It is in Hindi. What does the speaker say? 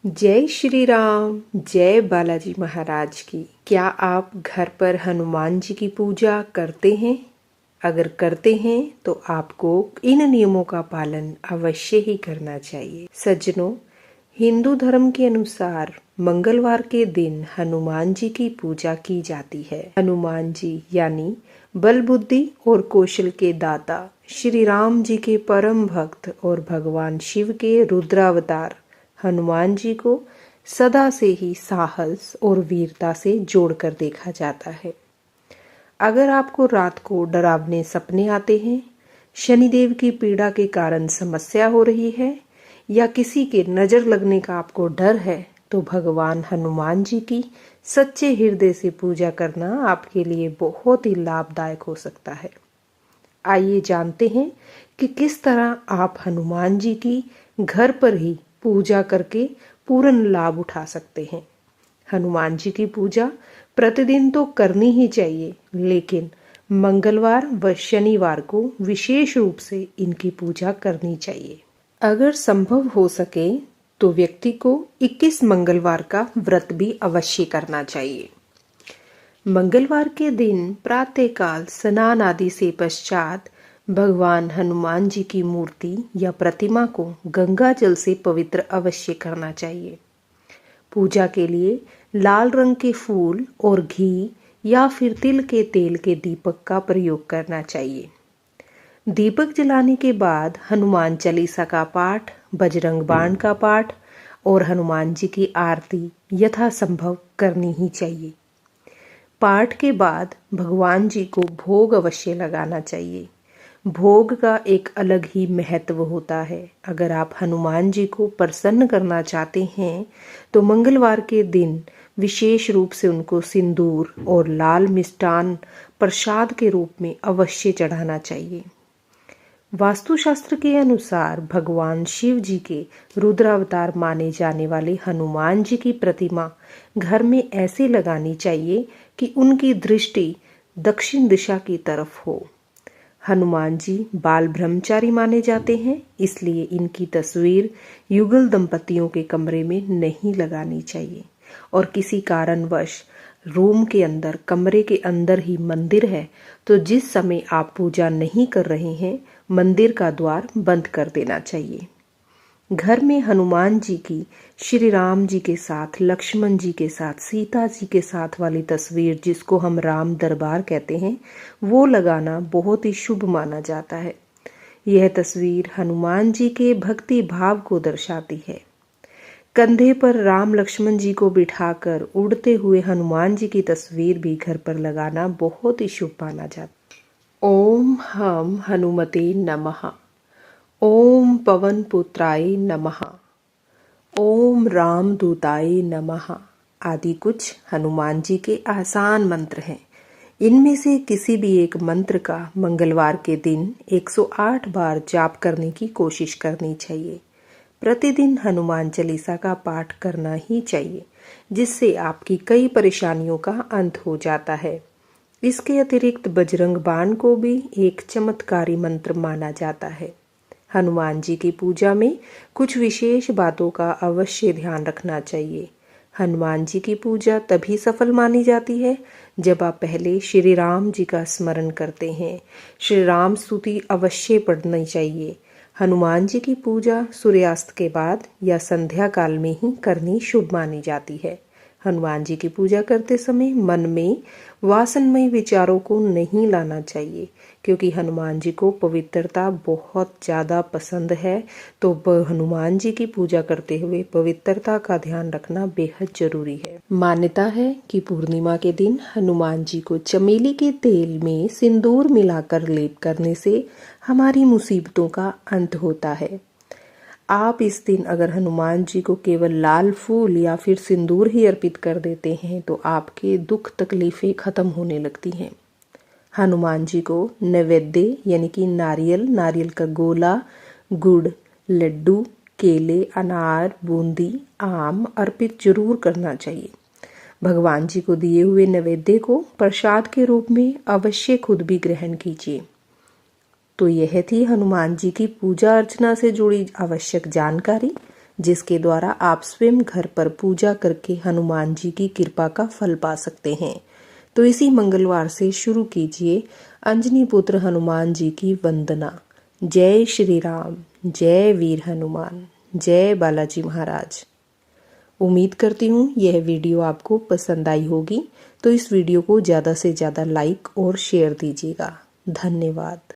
जय श्री राम। जय बालाजी महाराज की। क्या आप घर पर हनुमान जी की पूजा करते हैं? अगर करते हैं तो आपको इन नियमों का पालन अवश्य ही करना चाहिए। सज्जनों, हिंदू धर्म के अनुसार मंगलवार के दिन हनुमान जी की पूजा की जाती है। हनुमान जी यानी बल बुद्धि और कौशल के दाता, श्री राम जी के परम भक्त और भगवान शिव के रुद्रावतार हनुमान जी को सदा से ही साहस और वीरता से जोड़कर देखा जाता है। अगर आपको रात को डरावने सपने आते हैं, शनिदेव की पीड़ा के कारण समस्या हो रही है या किसी के नजर लगने का आपको डर है, तो भगवान हनुमान जी की सच्चे हृदय से पूजा करना आपके लिए बहुत ही लाभदायक हो सकता है। आइए जानते हैं कि किस तरह आप हनुमान जी की घर पर ही पूजा करके पूर्ण लाभ उठा सकते हैं। हनुमान जी की पूजा प्रतिदिन तो करनी ही चाहिए, लेकिन मंगलवार व शनिवार को विशेष रूप से इनकी पूजा करनी चाहिए। अगर संभव हो सके तो व्यक्ति को 21 मंगलवार का व्रत भी अवश्य करना चाहिए। मंगलवार के दिन प्रातःकाल स्नान आदि से पश्चात भगवान हनुमान जी की मूर्ति या प्रतिमा को गंगा जल से पवित्र अवश्य करना चाहिए। पूजा के लिए लाल रंग के फूल और घी या फिर तिल के तेल के दीपक का प्रयोग करना चाहिए। दीपक जलाने के बाद हनुमान चालीसा का पाठ, बजरंग बाण का पाठ और हनुमान जी की आरती यथासंभव करनी ही चाहिए। पाठ के बाद भगवान जी को भोग अवश्य लगाना चाहिए। भोग का एक अलग ही महत्व होता है। अगर आप हनुमान जी को प्रसन्न करना चाहते हैं तो मंगलवार के दिन विशेष रूप से उनको सिंदूर और लाल मिष्टान प्रसाद के रूप में अवश्य चढ़ाना चाहिए। वास्तुशास्त्र के अनुसार भगवान शिव जी के रुद्रावतार माने जाने वाले हनुमान जी की प्रतिमा घर में ऐसे लगानी चाहिए कि उनकी दृष्टि दक्षिण दिशा की तरफ हो। हनुमान जी बाल ब्रह्मचारी माने जाते हैं, इसलिए इनकी तस्वीर युगल दंपतियों के कमरे में नहीं लगानी चाहिए। और किसी कारणवश रूम के अंदर, कमरे के अंदर ही मंदिर है, तो जिस समय आप पूजा नहीं कर रहे हैं, मंदिर का द्वार बंद कर देना चाहिए। घर में हनुमान जी की श्री राम जी के साथ, लक्ष्मण जी के साथ, सीता जी के साथ वाली तस्वीर, जिसको हम राम दरबार कहते हैं, वो लगाना बहुत ही शुभ माना जाता है। यह तस्वीर हनुमान जी के भक्ति भाव को दर्शाती है। कंधे पर राम लक्ष्मण जी को बिठाकर उड़ते हुए हनुमान जी की तस्वीर भी घर पर लगाना बहुत ही शुभ माना जाता है। ओम हम हनुमते नमः। ओम पवन पुत्राय नमः। ओम राम दूताय नमः आदि कुछ हनुमान जी के आसान मंत्र हैं। इनमें से किसी भी एक मंत्र का मंगलवार के दिन 108 बार जाप करने की कोशिश करनी चाहिए। प्रतिदिन हनुमान चालीसा का पाठ करना ही चाहिए, जिससे आपकी कई परेशानियों का अंत हो जाता है। इसके अतिरिक्त बजरंग बाण को भी एक चमत्कारी मंत्र माना जाता है। हनुमान जी की पूजा में कुछ विशेष बातों का अवश्य ध्यान रखना चाहिए। हनुमान जी की पूजा तभी सफल मानी जाती है जब आप पहले श्री राम जी का स्मरण करते हैं। श्री राम स्तुति अवश्य पढ़नी चाहिए। हनुमान जी की पूजा सूर्यास्त के बाद या संध्या काल में ही करनी शुभ मानी जाती है। हनुमान जी की पूजा करते समय मन में वासनमय विचारों को नहीं लाना चाहिए, क्योंकि हनुमान जी को पवित्रता बहुत ज़्यादा पसंद है। तो हनुमान जी की पूजा करते हुए पवित्रता का ध्यान रखना बेहद जरूरी है। मान्यता है कि पूर्णिमा के दिन हनुमान जी को चमेली के तेल में सिंदूर मिलाकर लेप करने से हमारी मुसीबतों का अंत होता है। आप इस दिन अगर हनुमान जी को केवल लाल फूल या फिर सिंदूर ही अर्पित कर देते हैं तो आपके दुख तकलीफें खत्म होने लगती हैं। हनुमान जी को नैवेद्य यानी कि नारियल का गोला, गुड़, लड्डू, केले, अनार, बूंदी, आम अर्पित जरूर करना चाहिए। भगवान जी को दिए हुए नैवेद्य को प्रसाद के रूप में अवश्य खुद भी ग्रहण कीजिए। तो यह थी हनुमान जी की पूजा अर्चना से जुड़ी आवश्यक जानकारी। जिसके द्वारा आप स्वयं घर पर पूजा करके हनुमान जी की कृपा का फल पा सकते हैं। तो इसी मंगलवार से शुरू कीजिए अंजनी पुत्र हनुमान जी की वंदना। जय श्री राम, जय वीर हनुमान, जय बालाजी महाराज। उम्मीद करती हूँ यह वीडियो आपको पसंद आई होगी, तो इस वीडियो को ज़्यादा से ज़्यादा लाइक और शेयर दीजिएगा। धन्यवाद।